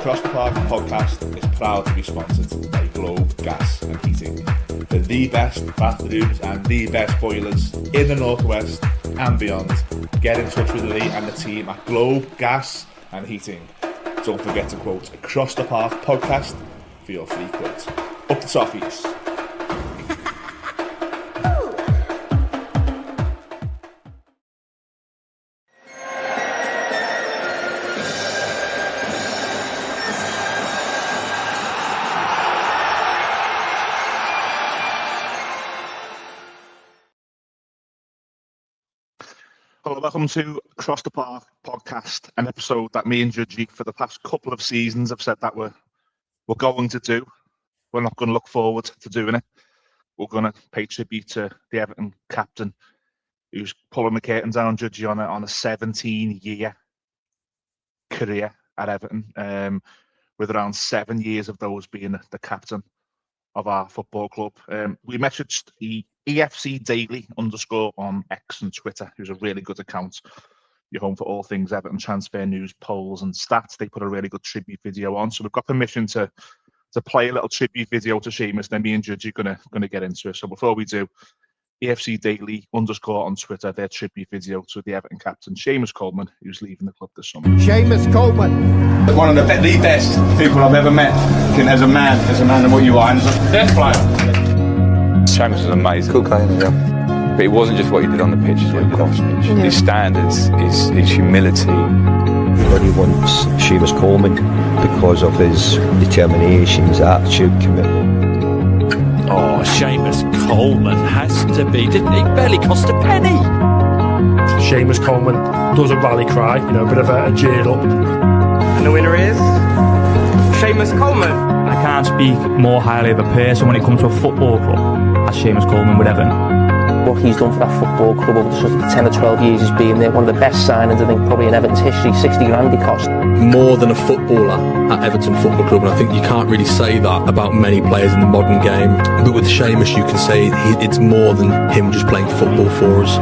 Across the Park podcast is proud to be sponsored by Globe Gas and Heating. For the best bathrooms and the best boilers in the Northwest and beyond, get in touch with Lee and the team at Globe Gas and Heating. Don't forget to quote Across the Park podcast for your free quote. Up the toffees. Hello, welcome to Across the Park podcast, an episode that me and Judgy for the past couple of seasons have said that we're going to do. We're not going to look forward to doing it. We're going to pay tribute to the Everton captain who's pulling the curtain down, Judgy, on a 17-year career at Everton, with around 7 years of those being the captain of our football club. We messaged the EFC Daily _ on X and Twitter, who's a really good account. You're home for all things Everton transfer news, polls and stats. They put a really good tribute video on. So we've got permission to play a little tribute video to Seamus. Then me and Judgy are gonna get into it. So before we do, EFC Daily _ on Twitter, their tribute video to the Everton captain, Seamus Coleman, who's leaving the club this summer. Seamus Coleman. One of the best people I've ever met as a man and what you are, and as a best player. Seamus was amazing. Cool guy, yeah. But it wasn't just what he did on the pitch, it's what he did off the pitch. Yeah. His standards, his humility. Everybody wants Seamus Coleman because of his determination, his attitude, commitment. Oh, Seamus Coleman has to be, didn't he? Barely cost a penny. Seamus Coleman does a rally cry, a bit of a jeer up. And the winner is Seamus Coleman. I can't speak more highly of a person when it comes to a football club as Seamus Coleman would Everton. What he's done for that football club over the sort of 10 or 12 years he's been there, one of the best signings I think probably in Everton's history. 60 grand he cost. More than a footballer at Everton Football Club, and I think you can't really say that about many players in the modern game. But with Seamus you can say it's more than him just playing football for us.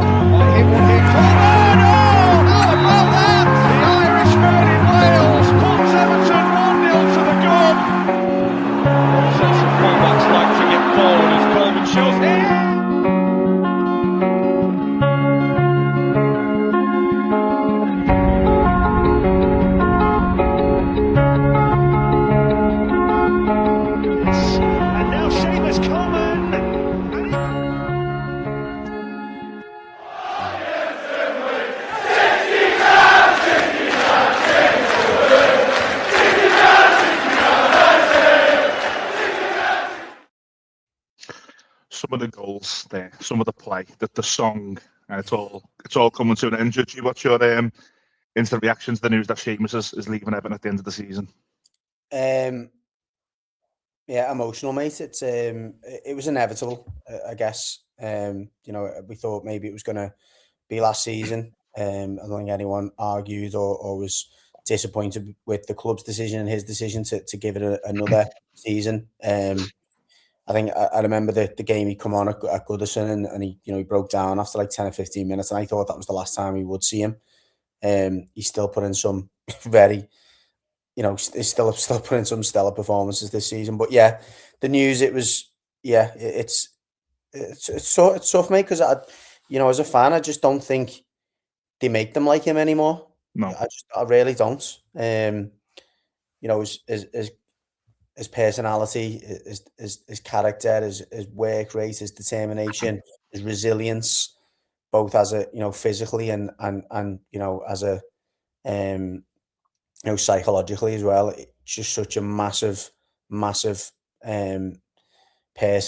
Some of the goals there, some of the play, the song, and it's all coming to an end. Judgy, what's your instant reaction to the news that Seamus is leaving Everton at the end of the season? Yeah, emotional, mate. It was inevitable, I guess. We thought maybe it was going to be last season. I don't think anyone argued or was disappointed with the club's decision and his decision to give it another season. I think I remember the game he come on at Goodison and he broke down after like 10 or 15 minutes, and I thought that was the last time we would see him. He's still put in some very, he's still putting some stellar performances this season. But yeah, the news, it's tough, mate, because as a fan, I just don't think they make them like him anymore. No, I really don't. His personality, his character, his work rate, his determination, his resilience, both as a physically and as a psychologically as well. It's just such a massive person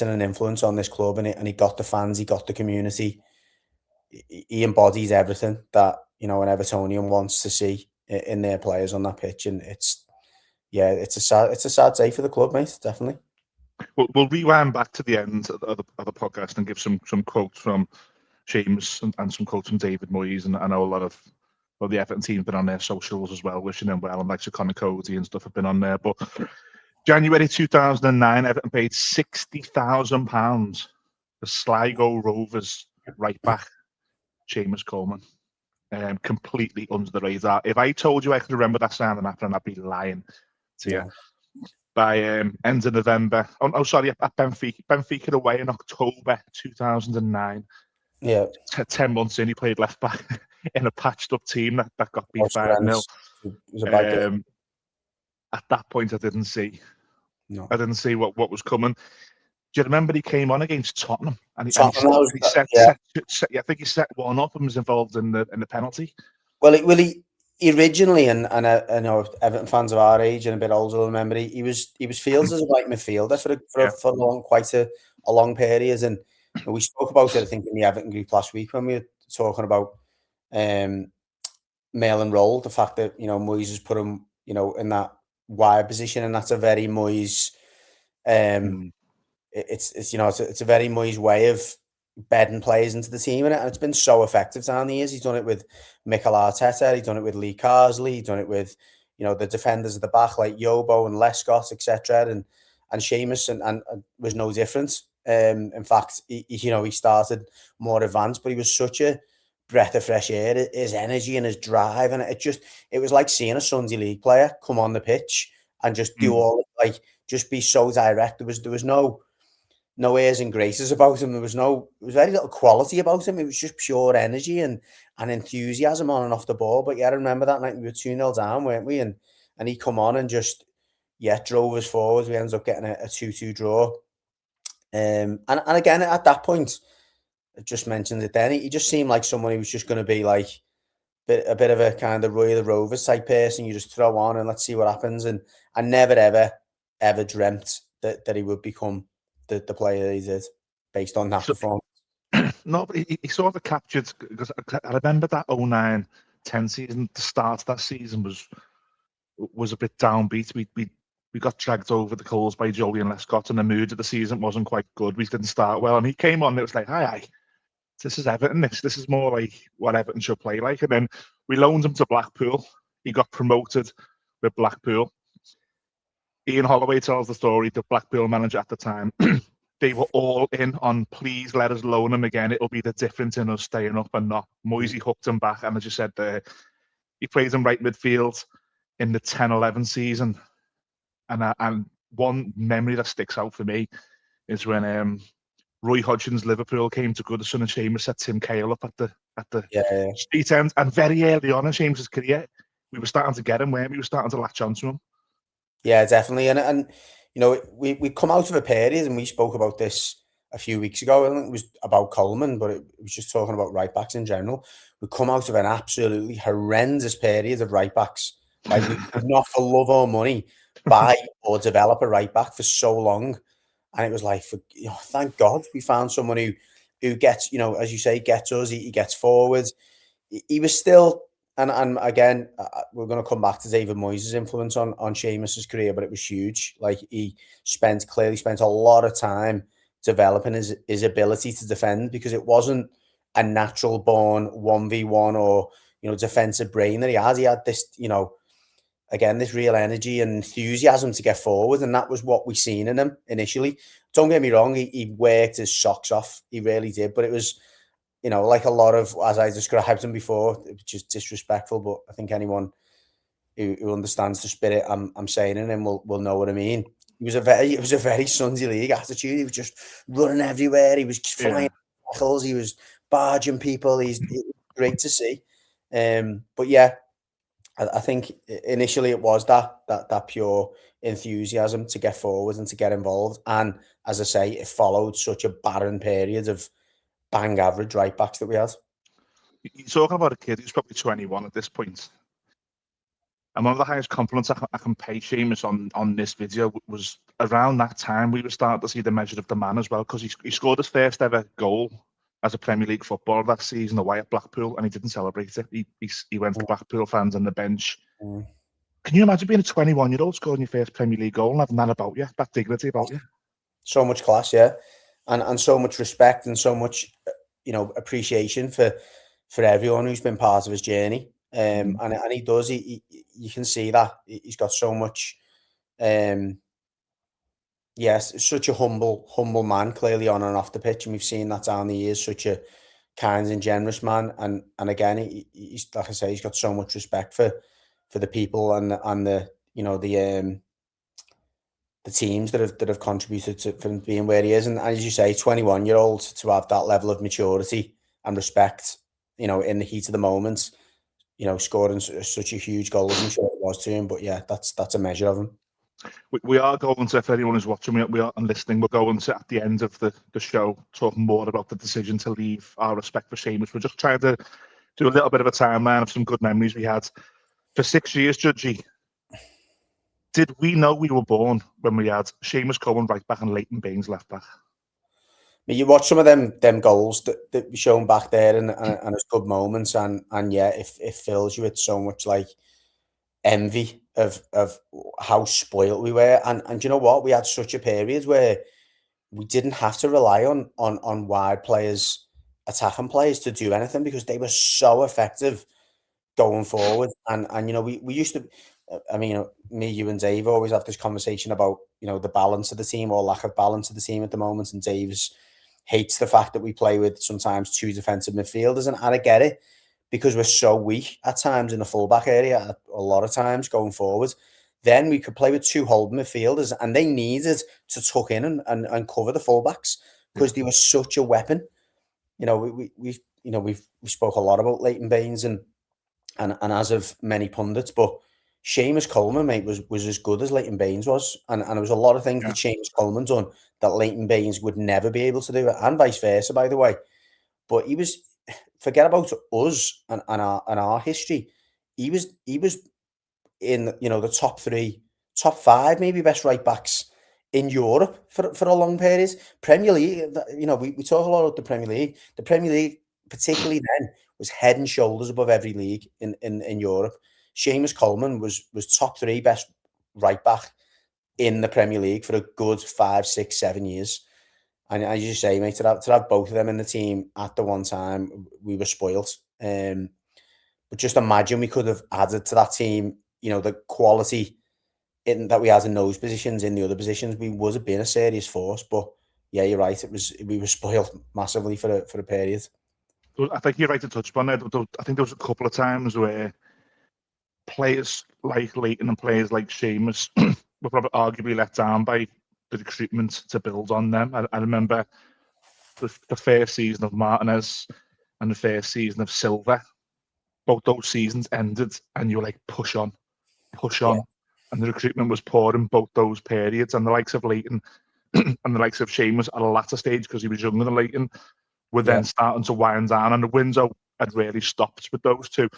and influence on this club, and he got the fans, he got the community. He embodies everything that an Evertonian wants to see in their players on that pitch, and it's a sad day for the club, mate. Definitely. We'll rewind back to the end of the podcast and give some quotes from Seamus and some quotes from David Moyes, and I know a lot of the Everton team have been on their socials as well, wishing him well, and like Connor Cody and stuff have been on there. But January 2009, Everton paid £60,000 for Sligo Rovers right back Seamus Coleman. Completely under the radar. If I told you I could remember that signing happening, I'd be lying to you. By end of November. Oh, sorry, at Benfica away in October 2009. Yeah. 10 months in, he played left back in a patched up team that got beat 5-0. At that point, I didn't see what was coming. Do you remember he came on against Tottenham and he set I think he set one up and was involved in the penalty. Well, he originally, and I know Everton fans of our age and a bit older will remember, he was fielded as a right midfielder for quite a long period, and we spoke about it I think in the Everton group last week when we were talking about mail and roll, the fact that Moyes has put him in that wide position, and that's a very Moyes. It's a very Moyes way of bedding players into the team, and it's been so effective down the years. He's done it with Mikel Arteta, he's done it with Lee Carsley, he's done it with the defenders at the back like Yobo and Lescott, etc. And Seamus and was no different. In fact, he started more advanced, but he was such a breath of fresh air. His energy and his drive, and it was like seeing a Sunday League player come on the pitch and just do all just be so direct. There was no airs and graces about him. There was very little quality about him. It was just pure energy and enthusiasm on and off the ball. But yeah, I remember that night we were 2-0 down, weren't we? And he come on and just drove us forwards. We ended up getting a 2-2 draw. And again at that point, I just mentioned it then, he just seemed like someone who was just going to be like a bit of a kind of Roy of the Rovers type person. You just throw on and let's see what happens. And I never ever dreamt that he would become the player that he did based on that performance. No, but he sort of captured, because I remember that 09-10 season. The start of that season was a bit downbeat. We got dragged over the coals by Jolie and Lescott, and the mood of the season wasn't quite good. We didn't start well, and he came on and it was like, hi, this is Everton. This is more like what Everton should play like. And then we loaned him to Blackpool. He got promoted with Blackpool. Ian Holloway tells the story, the Blackpool manager at the time. They were all in on, please let us loan him again. It'll be the difference in us staying up and not. Moisey hooked him back, and as you said there, he plays in right midfield in the 10-11 season. And one memory that sticks out for me is when Roy Hodgson's Liverpool came to Goodison and Seamus set Tim Cahill up at the street end. And very early on in Seamus' career, we were starting to get him, weren't we? We were starting to latch onto him. Yeah, definitely. And we come out of a period, and we spoke about this a few weeks ago. I think it was about Coleman, but it was just talking about right backs in general. We come out of an absolutely horrendous period of right backs. Like, we could not for love or money buy or develop a right back for so long. And it was like, thank God we found someone who gets, as you say, gets us, he gets forward. He was still, and again, we're going to come back to David Moyes' influence on Seamus' career, but it was huge. Like, he clearly spent a lot of time developing his ability to defend, because it wasn't a natural born 1v1 or, defensive brain that he had. He had this, again, this real energy and enthusiasm to get forward, and that was what we seen in him initially. Don't get me wrong, he worked his socks off. He really did, but it was, like a lot of, as I described him before, it was just disrespectful. But I think anyone who understands the spirit I'm saying in him will know what I mean. It was a very Sunday League attitude. He was just running everywhere. He was flying tackles. He was barging people. It was great to see. But yeah, I think initially it was that pure enthusiasm to get forward and to get involved. And as I say, it followed such a barren period of bang average right backs that we had. You're talking about a kid who's probably 21 at this point. And one of the highest compliments I can pay Seamus on this video was around that time we were starting to see the measure of the man as well, because he scored his first ever goal as a Premier League footballer that season away at Blackpool, and he didn't celebrate it. He went to Blackpool fans on the bench. Can you imagine being a 21-year-old scoring your first Premier League goal and having that about you, that dignity about you? So much class, yeah. And so much respect and so much, appreciation for everyone who's been part of his journey. And he does. You can see that he's got so much. Such a humble man, clearly on and off the pitch, and we've seen that down the years. Such a kind and generous man, and again, he's, like I say, he's got so much respect for the people and the teams that have contributed for him being where he is. And as you say, 21-year-old to have that level of maturity and respect, in the heat of the moment, scoring such a huge goal, as I'm sure it was to him. But yeah, that's a measure of him. We are going to, if anyone is watching, we are and listening, we're going to, at the end of the show, talk more about the decision to leave, our respect for Seamus. We're just trying to do a little bit of a timeline of some good memories we had. For 6 years, Judgy, did we know we were born when we had Seamus Coleman right back and Leighton Baines left back? You watch some of them goals that we shown back there, and it's good moments, and yeah, it fills you with so much like envy of how spoiled we were, and you know what, we had such a period where we didn't have to rely on wide players, attacking players to do anything because they were so effective going forward, and we used to. I mean, me, you, and Dave always have this conversation about the balance of the team or lack of balance of the team at the moment, and Dave's hates the fact that we play with sometimes two defensive midfielders, and I get it because we're so weak at times in the fullback area, a lot of times going forward. Then we could play with two holding midfielders, and they needed to tuck in and cover the fullbacks because they were such a weapon. We spoke a lot about Leighton Baines and as of many pundits, but Seamus Coleman, mate, was as good as Leighton Baines was, and there was a lot of things that Seamus Coleman done that Leighton Baines would never be able to do, and vice versa, by the way. But he was, forget about us and our history. He was in the top 3, top 5, maybe best right backs in Europe for a long period. Premier League, we talk a lot about the Premier League. The Premier League, particularly then, was head and shoulders above every league in Europe. Seamus Coleman was top 3 best right back in the Premier League for a good 5, 6, 7 years. And as you say, mate, to have both of them in the team at the one time, we were spoilt. But just imagine we could have added to that team, the quality that we had in those positions, in the other positions, we would have been a serious force. But yeah, you're right. We were spoiled massively for a period. I think you're right to touch upon it. I think there was a couple of times where players like Leighton and players like Seamus were probably arguably let down by the recruitment to build on them. I remember the first season of Martinez and the first season of Silva. Both those seasons ended, and you were like, push on. Yeah. And the recruitment was poor in both those periods. And the likes of Leighton and the likes of Seamus at a latter stage, because he was younger than Leighton, were then starting to wind down, and the window had really stopped with those two.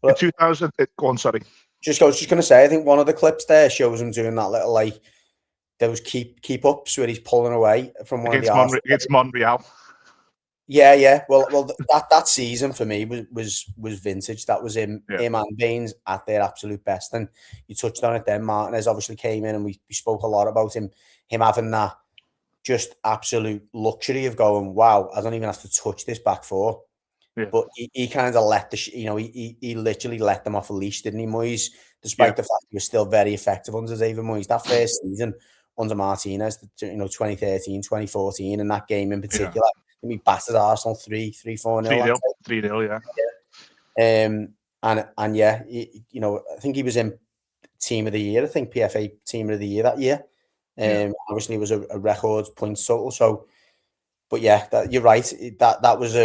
In 2000, go on, sorry. I was just going to say, I think one of the clips there shows him doing that little, like, there was keep ups where he's pulling away from one against Montreal. Yeah. Well, that season for me was vintage. That was him and Baines at their absolute best. And you touched on it then. Martinez obviously came in, and we spoke a lot about him having that just absolute luxury of going, wow, I don't even have to touch this back four. Yeah. But he kind of let he literally let them off a leash, didn't he, Moyes? Despite the fact he was still very effective under David Moyes. That first season under Martinez, 2013, 2014, and that game in particular, we battered Arsenal 3-4-0. 3-0, And yeah, I think he was in Team of the Year. I think PFA Team of the Year that year. Obviously, it was a record points total. So, but yeah, you're right. That was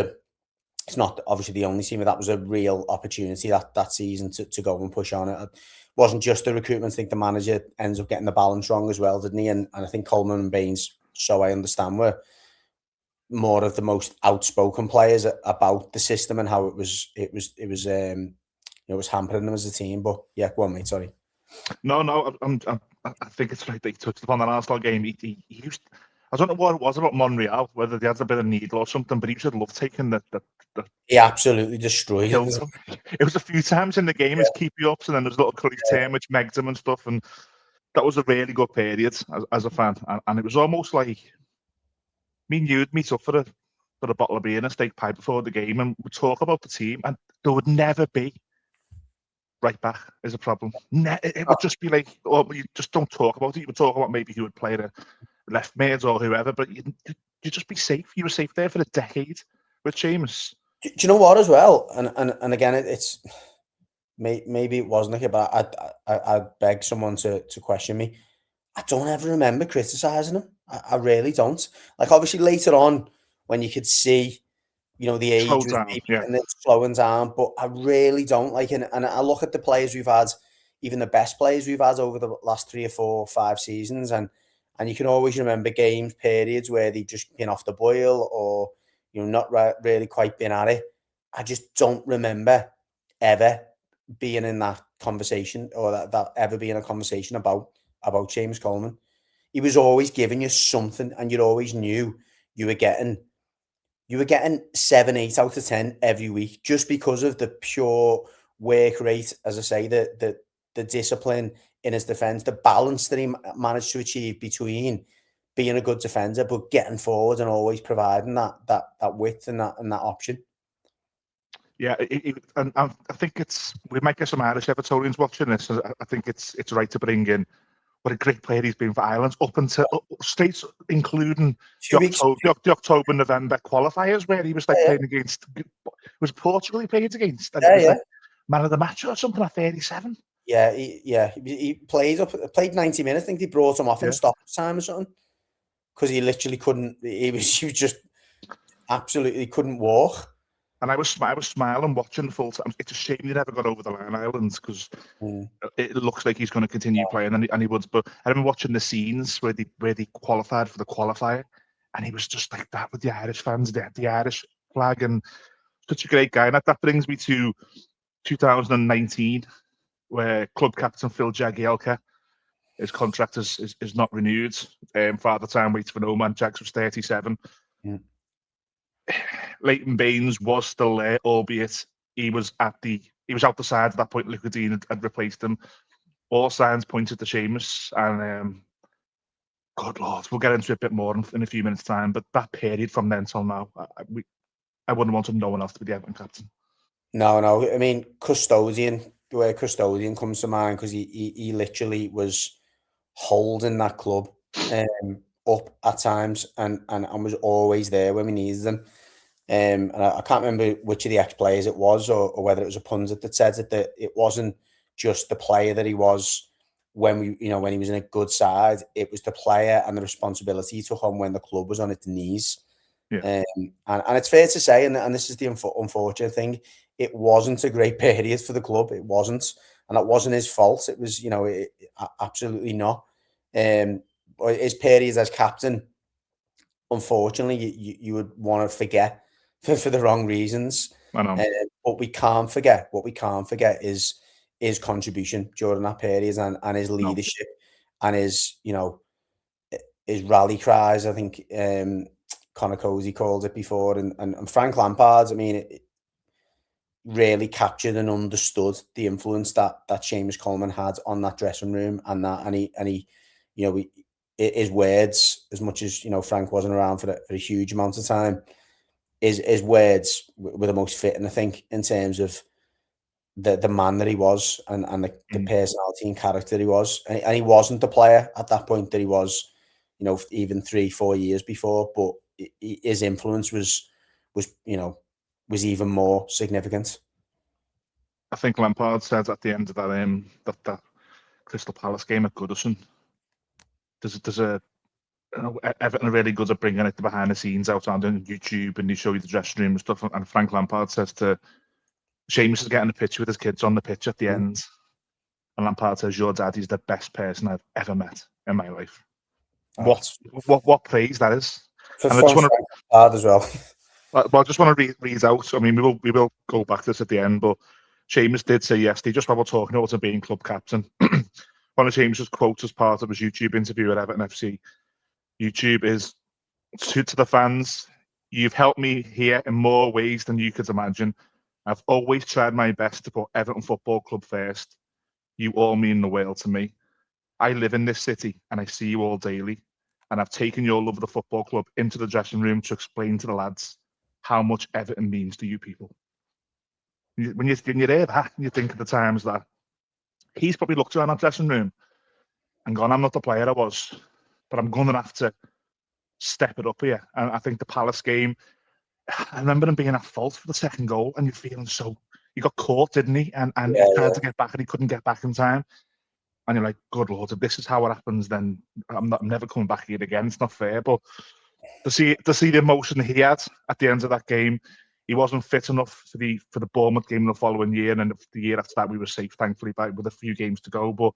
it's not obviously the only team, but that was a real opportunity that season to go and push on it. It wasn't just the recruitment. I think the manager ends up getting the balance wrong as well, didn't he? And I think Coleman and Baines, so I understand, were more of the most outspoken players about the system and how it was hampering them as a team. But yeah, go on, mate. Sorry. No, I think it's right that he touched upon that Arsenal game. He used, I don't know what it was about Montreal, whether they had a bit of needle or something, but he used to love taking the he absolutely destroyed him. It was a few times in the game, his keep you ups, and then there's a little curly term which megged him and stuff, and that was a really good period as a fan. And it was almost like me and you'd meet up for a bottle of beer and a steak pie before the game, and we'd talk about the team, and there would never be right back is a problem. It would just be like, oh, you just don't talk about it. You would talk about maybe who would play the left mid or whoever, but you'd just be safe. You were safe there for a decade with Seamus. Do you know what as well? And again, it's maybe it wasn't like it, but I'd beg someone to question me. I don't ever remember criticising him. I really don't. Like, obviously, later on, when you could see, the age Slow was down, maybe yeah. and it's slowing down, but I really don't like it. And I look at the players we've had, even the best players we've had over the last 3 or 4 or 5 seasons, and you can always remember games, periods where they've just been off the boil or, not really quite been at it. I just don't remember ever being in that conversation or that ever being a conversation about Seamus Coleman. He was always giving you something, and you always knew you were getting 7, 8 out of 10 every week, just because of the pure work rate, as I say, the discipline in his defence, the balance that he managed to achieve between being a good defender but getting forward and always providing that width and that option. Yeah, and I think we might get some Irish Evertonians watching this. I think it's right to bring in what a great player he's been for Ireland up until states, including the October, November qualifiers, where he was playing against. Was Portugal he played against? And it was like man of the match or something at 37. Yeah, he played 90 minutes. I think they brought him off in stoppage time or something because he literally couldn't. He was just absolutely couldn't walk. And I was smiling watching the full time. It's a shame he never got over the line, Ireland, because it looks like he's going to continue playing, and he would. But I remember watching the scenes where they qualified for the qualifier, and he was just like that with the Irish fans, the Irish flag, and such a great guy. And that brings me to 2019, where club captain Phil Jagielka, his contract is not renewed. Father time waits for no man. Jags was 37. Leighton Baines was still there, albeit he was out the side at that point. Luca Dean had replaced him. All signs pointed to Seamus, and good Lord, we'll get into it a bit more in a few minutes' time. But that period from then till now, I wouldn't want no one else to be the Everton captain. No. I mean, custodian. The word custodian comes to mind because he literally was holding that club up at times and was always there when we needed them. And I can't remember which of the ex-players it was or whether it was a pundit that said that it wasn't just the player that he was when he was in a good side. It was the player and the responsibility he took on when the club was on its knees. Yeah. And it's fair to say, and this is the unfortunate thing, it wasn't a great period for the club. It wasn't. And that wasn't his fault. It was, absolutely not. His period as captain, unfortunately, you would want to forget for the wrong reasons. I know. But we can't forget. What we can't forget is his contribution during that period and his leadership and his rally cries. I think Conor Cozy called it before, and Frank Lampard. I mean, it really captured and understood the influence that Seamus Coleman had on that dressing room, and he his words, as much as Frank wasn't around for a huge amount of time, his words were the most fitting, I think, in terms of the man that he was and the personality and character he was, and he wasn't the player at that point that he was, even 3-4 years before, but his influence was even more significant. I think Lampard said at the end of that Crystal Palace game at Goodison, there's a Everton are really good at bringing it behind the scenes out on YouTube, and they show you the dressing room and stuff. And Frank Lampard says to Seamus is getting a picture with his kids on the pitch at the end, and Lampard says, "Your daddy's the best person I've ever met in my life." What praise that is! And I just want to as well. Well, I just want to read out. I mean, we will go back to this at the end, but Seamus did say yesterday, just while we're talking about him being club captain, one of Seamus's quotes as part of his YouTube interview at Everton FC. YouTube is, to the fans, you've helped me here in more ways than you could imagine. I've always tried my best to put Everton Football Club first. You all mean the world to me. I live in this city and I see you all daily. And I've taken your love of the football club into the dressing room to explain to the lads how much Everton means to you people. When you hear that, and you think of the times that he's probably looked around that dressing room and gone, I'm not the player I was, but I'm going to have to step it up here. And I think the Palace game, I remember him being at fault for the second goal, and you're feeling he got caught, didn't he? And he tried to get back and he couldn't get back in time. and you're like, good Lord, if this is how it happens, then I'm never coming back here again. It's not fair. But to see the emotion he had at the end of that game, he wasn't fit enough for the Bournemouth game the following year, and then the year after that we were safe, thankfully, with a few games to go. But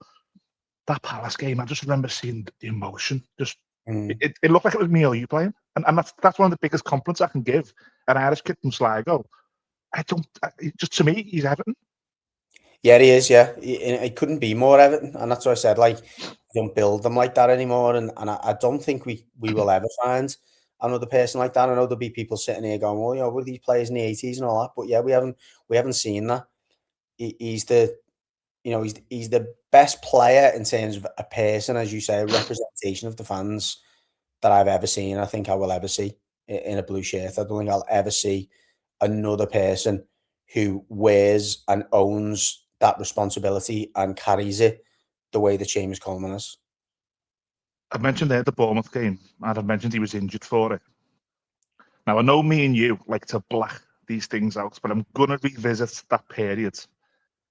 that Palace game, I just remember seeing the emotion. Just it looked like it was me or you playing, and that's one of the biggest compliments I can give an Irish kid from Sligo. Just to me, he's Everton. Yeah, he is. Yeah, he couldn't be more Everton, and that's what I said. Like, don't build them like that anymore, and I don't think we will ever find another person like that. I know there'll be people sitting here going, "Well, you know, with these players in the '80s and all that," but yeah, we haven't seen that. He's the best player in terms of a person, as you say, a representation of the fans that I've ever seen. I think I will ever see in a blue shirt. I don't think I'll ever see another person who wears and owns that responsibility and carries it the way that Seamus Coleman is. I mentioned there the Bournemouth game, and I mentioned he was injured for it. Now, I know me and you like to black these things out, but I'm going to revisit that period.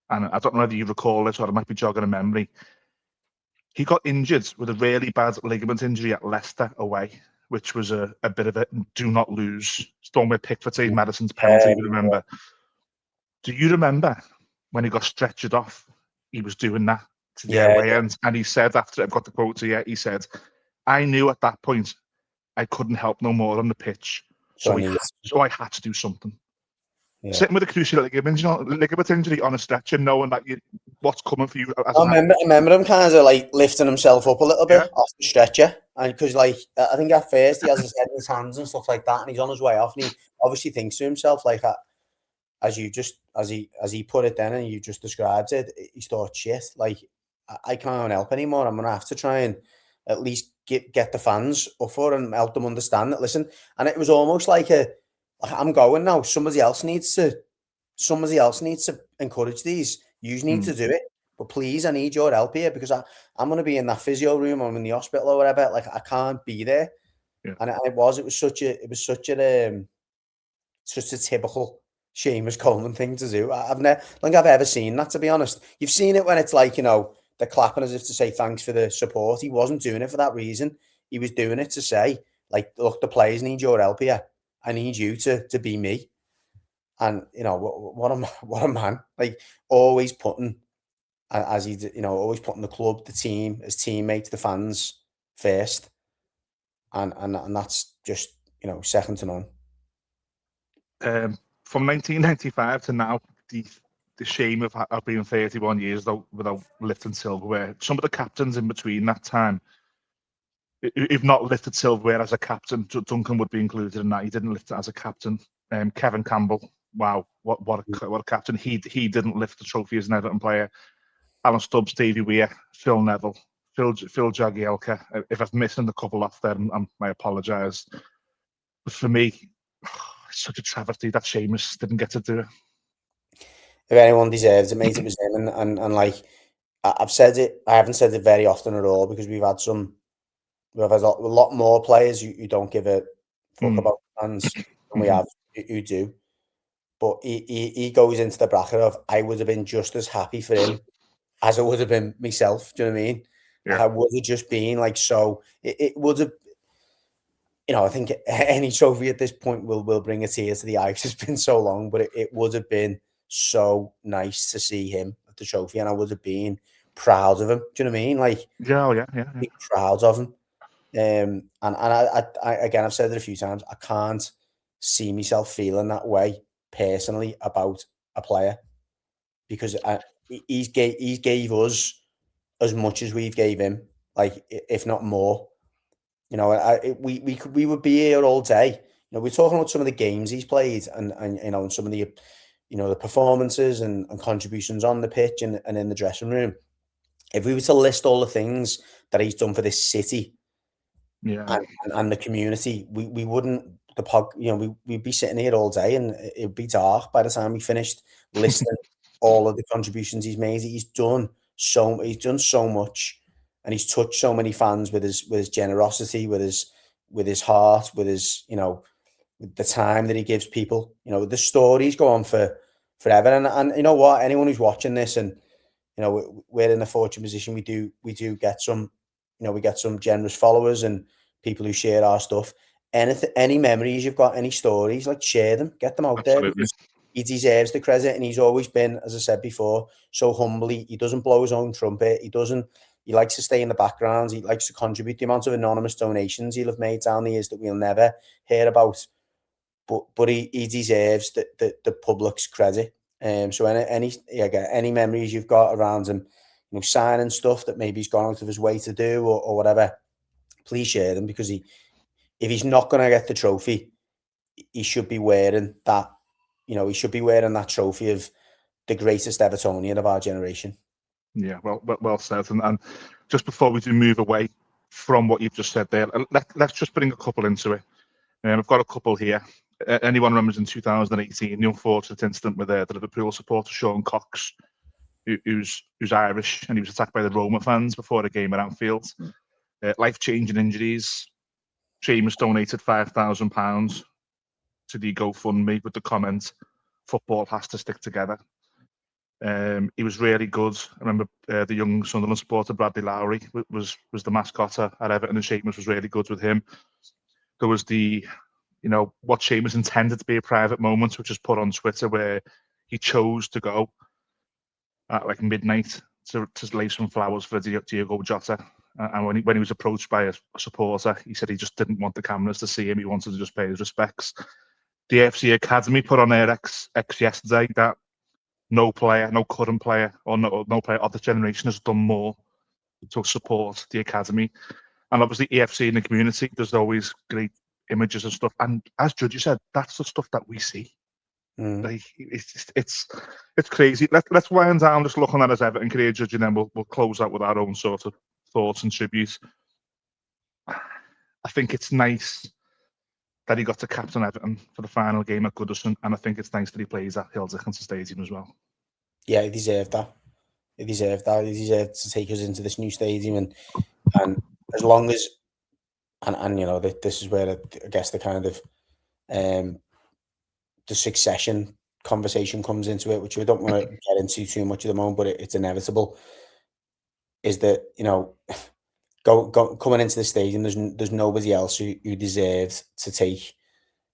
And I don't know whether you recall this or it might be jogging a memory. He got injured with a really bad ligament injury at Leicester away, which was a bit of a do not lose. Storm with Pickford, Madison's penalty, if you remember. Do you remember when he got stretchered off? He was doing that to the away end. And he said, after I've got the quote here, he said, I knew at that point I couldn't help no more on the pitch. So I had to do something. Yeah. Sitting with a cruciate ligament injury on a stretcher, knowing that what's coming for you. I remember him kind of like lifting himself up a little bit off the stretcher, and because like I think at first he has his head in his hands and stuff like that, and he's on his way off, and he obviously thinks to himself like, as he put it then, and you just described it, he thought, shit, like I can't help anymore. I'm gonna have to try and at least get the fans up for and help them understand that. Listen, and it was almost like I'm going now. Somebody else needs to encourage these. You need to do it, but please, I need your help here because I'm going to be in that physio room. I'm in the hospital or whatever. Like I can't be there. Yeah. And it was such a typical Seamus Coleman thing to do. I don't think I've ever seen that, to be honest. You've seen it when it's like, you know, they're clapping as if to say thanks for the support. He wasn't doing it for that reason. He was doing it to say, like, look, the players need your help here. I need you to be me. And, you know, what a man. Like, always putting, always putting the club, the team, his teammates, the fans first. And that's just, you know, second to none. From 1995 to now, the shame of being 31 years without lifting silverware. Some of the captains in between that time, if not lifted silverware as a captain, Duncan would be included in that. He didn't lift it as a captain. Kevin Campbell, wow, what a captain. He didn't lift the trophy as an Everton player. Alan Stubbs, Davy Weir, Phil Neville, Phil Jagielka. If I've missed a couple off there, I apologise. But for me, it's such a travesty that Seamus didn't get to do it. If anyone deserves it, mate, it was him. And like I've said it, I haven't said it very often at all because we've had a lot more players who don't give a fuck about fans than we have who do. But he goes into the bracket of I would have been just as happy for him as I would have been myself. Do you know what I mean? Yeah. I would have just been like, so it would have, you know, I think any trophy at this point will bring a tear to the eye because it's been so long, but it would have been so nice to see him at the trophy, and I would have been proud of him. Do you know what I mean? Like, yeah. Be proud of him. And I again, I've said it a few times. I can't see myself feeling that way personally about a player because he gave us as much as we've gave him, like if not more. You know, we would be here all day. You know, we're talking about some of the games he's played, and you know, and some of the, you know, the performances and contributions on the pitch and in the dressing room. If we were to list all the things that he's done for this city, and the community, we wouldn't we'd be sitting here all day and it'd be dark by the time we finished listing all of the contributions he's made. He's done so much, and he's touched so many fans with his generosity, with his heart, with his, you know, with the time that he gives people. You know, the stories go on forever. And you know what? Anyone who's watching this and we're in a fortunate position. We do get some, we get some generous followers and people who share our stuff. Any memories you've got, any stories, like share them, get them out there, because he deserves the credit, and he's always been, as I said before, so humbly. He doesn't blow his own trumpet. He likes to stay in the background. He likes to contribute. The amount of anonymous donations he'll have made down the years that we'll never hear about, but he deserves the public's credit. So any memories you've got around him, signing stuff that maybe he's gone out of his way to do or whatever, please share them, because if he's not going to get the trophy, he should be wearing that. He should be wearing that trophy of the greatest Evertonian of our generation. Yeah, well said. And just before we do move away from what you've just said there, let's just bring a couple into it. I've got a couple here. Anyone remembers in 2018 the unfortunate incident with the Liverpool supporter Sean Cox, who's Irish, and he was attacked by the Roma fans before a game at Anfield. Life-changing injuries. Seamus donated £5,000 to the GoFundMe with the comment, "Football has to stick together." He was really good. I remember the young Sunderland supporter Bradley Lowry was the mascot at Everton, and Seamus was really good with him. There was what Seamus intended to be a private moment, which was put on Twitter, where he chose to go at like midnight to lay some flowers for Diogo Jota. And when he was approached by a supporter, he said he just didn't want the cameras to see him. He wanted to just pay his respects. The FC Academy put on their X yesterday that no current player or no player of the generation has done more to support the academy. And obviously EFC in the community, there's always great images and stuff. And as Judgy said, that's the stuff that we see. Like, it's crazy. Let's wind down just looking at his Everton career, Judgy, and then we'll close out with our own sort of thoughts and tributes. I think it's nice that he got to captain Everton for the final game at Goodison, and I think it's nice that he plays at Hill Dickinson Stadium as well. Yeah, he deserved that. He deserved to take us into this new stadium, and as long as, and this is where I guess the kind of the succession conversation comes into it, which we don't want to get into too much at the moment, but it's inevitable. Is that coming into the stadium, there's nobody else who deserves to take.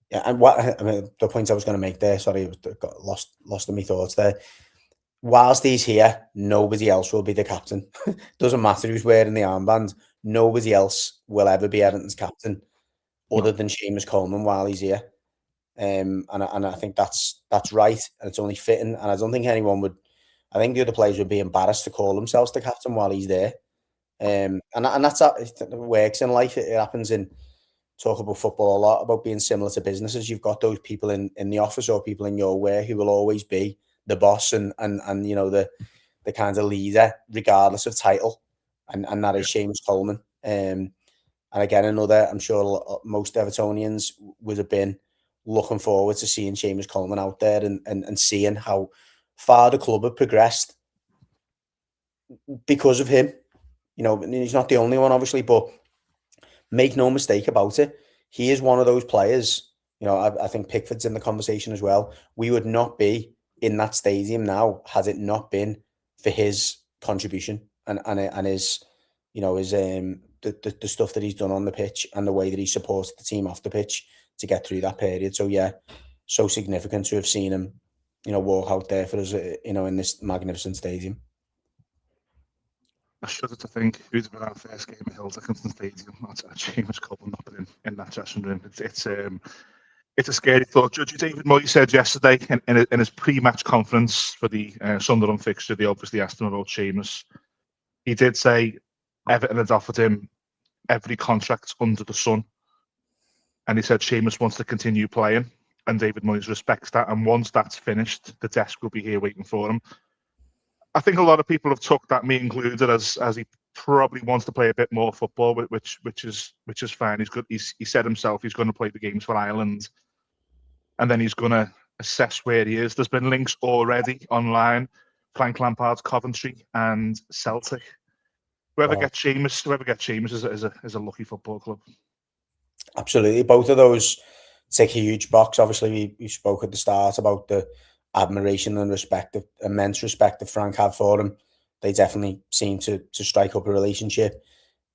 Yeah, and the point I was going to make there, sorry, got lost in my thoughts there. Whilst he's here, nobody else will be the captain. Doesn't matter who's wearing the armband. Nobody else will ever be Everton's captain, other than Seamus Coleman while he's here. And I think that's right, and it's only fitting. And I don't think anyone would. I think the other players would be embarrassed to call themselves the captain while he's there. And that's how it works in life. It happens in talk about football a lot, about being similar to businesses. You've got those people in the office or people in your way who will always be the boss and the kind of leader, regardless of title. And that is Seamus Coleman. And again, I'm sure most Evertonians would have been looking forward to seeing Seamus Coleman out there and seeing how far the club have progressed because of him. He's not the only one, obviously, but make no mistake about it, he is one of those players. I think Pickford's in the conversation as well. We would not be in that stadium now had it not been for his contribution and his, the stuff that he's done on the pitch and the way that he supports the team off the pitch to get through that period. So yeah, so significant to have seen him, walk out there for us, in this magnificent stadium. I shudder to think who's been our first game at Hill Dickinson Stadium. That's Seamus Coleman not been in that dressing room. It's a scary thought. Judge David Moyes said yesterday in his pre-match conference for the Sunderland fixture, they obviously asked him about Seamus. He did say Everton had offered him every contract under the sun, and he said Seamus wants to continue playing, and David Moyes respects that. And once that's finished, the desk will be here waiting for him. I think a lot of people have took that, me included, as he probably wants to play a bit more football, which is fine. He's good. He said himself he's going to play the games for Ireland, and then he's going to assess where he is. There's been links already online. Frank Lampard's Coventry and Celtic. Whoever gets Seamus is a lucky football club. Absolutely, both of those tick a huge box. Obviously, we spoke at the start about the admiration and immense respect that Frank had for him. they definitely seem to strike up a relationship.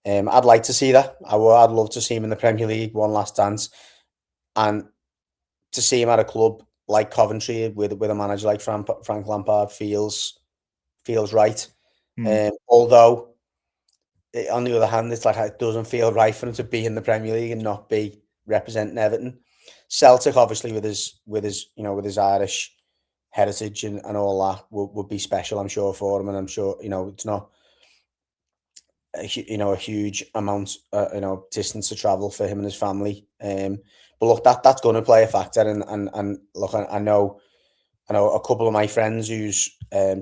I'd like to see that. I'd love to see him in the Premier League, one last dance, and to see him at a club like Coventry with a manager like Frank Lampard feels right. Although, on the other hand, it's like it doesn't feel right for him to be in the Premier League and not be representing Everton. Celtic, obviously, with his Irish heritage and all that, would be special, I'm sure, for him. And I'm sure, it's not a huge amount, distance to travel for him and his family. But look, that's going to play a factor. And look, I know a couple of my friends whose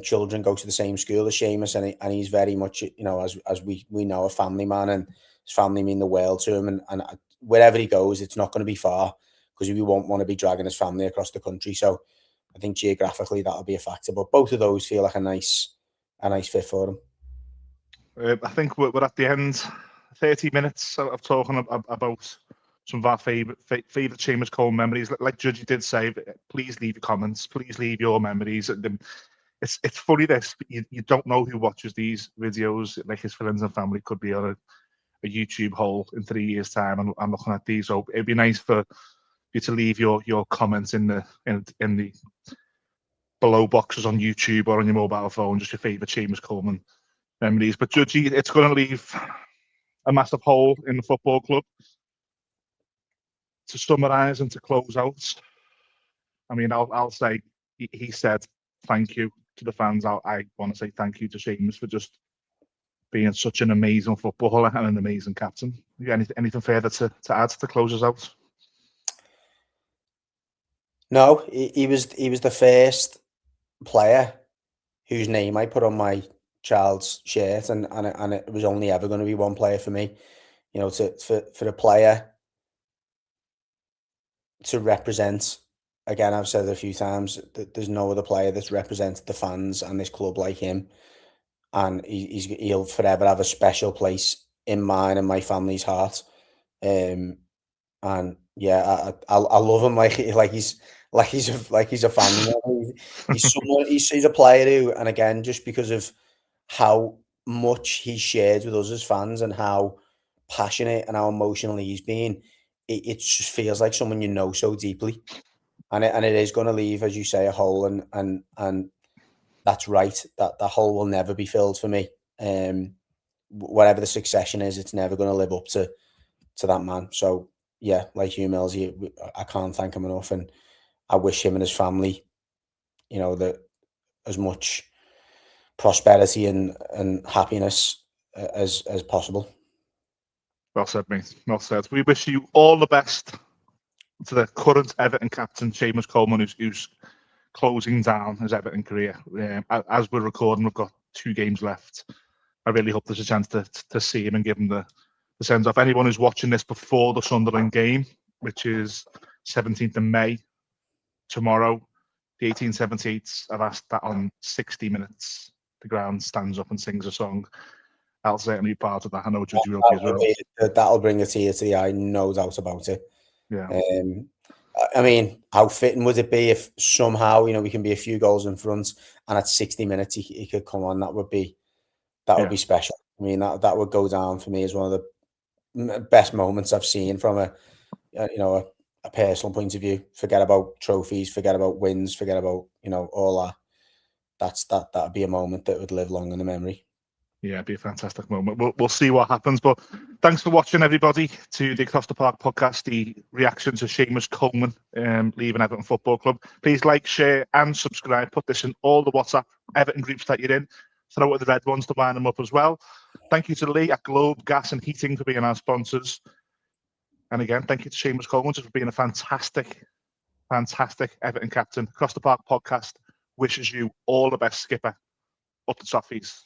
children go to the same school as Seamus, and he's very much, as we know, a family man, and his family mean the world to him. And wherever he goes, it's not going to be far, because we won't want to be dragging his family across the country. So I think geographically that'll be a factor. But both of those feel like a nice fit for him. I think we're at the end. 30 minutes of talking about some of our favourite Seamus Coleman memories. Like Judgy did say, please leave your comments. Please leave your memories. It's funny this, you don't know who watches these videos. Like his friends and family could be on a YouTube hole in 3 years' time and looking at these. So it'd be nice for you to leave your comments in the below boxes on YouTube or on your mobile phone, just your favourite Seamus Coleman memories. But Judgy, it's going to leave a massive hole in the football club. To summarise and to close out, I mean, I'll say he said thank you to the fans. I want to say thank you to Seamus for just being such an amazing footballer and an amazing captain. You got anything further to add to close us out? No, he was the first player whose name I put on my child's shirt, and it was only ever going to be one player for me. For a player to represent, again, I've said it a few times, that there's no other player that's represented the fans and this club like him, and he'll forever have a special place in mine and my family's heart. And yeah, I love him like he's a family member. He's a player who, and again, just because of how much he shared with us as fans and how passionate and how emotional he's been, it just feels like someone you know so deeply, and it is going to leave, as you say, a hole, and that's right. That hole will never be filled for me. Whatever the succession is, it's never going to live up to that man. So yeah, like you, Millsy, I can't thank him enough, and I wish him and his family, that as much prosperity and happiness as possible. Well said, mate. Well said. We wish you all the best to the current Everton captain, Seamus Coleman, who's closing down his Everton career. As we're recording, we've got 2 games left. I really hope there's a chance to see him and give him the send off. Anyone who's watching this before the Sunderland game, which is 17th of May, tomorrow, the 1878s have asked that on 60 minutes the ground stands up and sings a song. I'll certainly be part of that. I know Judgy will be as well. That'll bring a tear to the eye, no doubt about it. Yeah. I mean, how fitting would it be if somehow, we can be a few goals in front and at 60 minutes he could come on? That would be special. I mean, that would go down for me as one of the best moments I've seen from a personal point of view. Forget about trophies, forget about wins, forget about, all that. That'd be a moment that would live long in the memory. Yeah, it'd be a fantastic moment. We'll see what happens. But thanks for watching, everybody, to the Across the Park podcast, the reaction to Seamus Coleman leaving Everton Football Club. Please like, share and subscribe. Put this in all the WhatsApp Everton groups that you're in. Throw out the red ones to wind them up as well. Thank you to Lee at Globe Gas and Heating for being our sponsors. And again, thank you to Seamus Coleman for being a fantastic Everton captain. Across the Park podcast wishes you all the best, Skipper. Up the Toffees.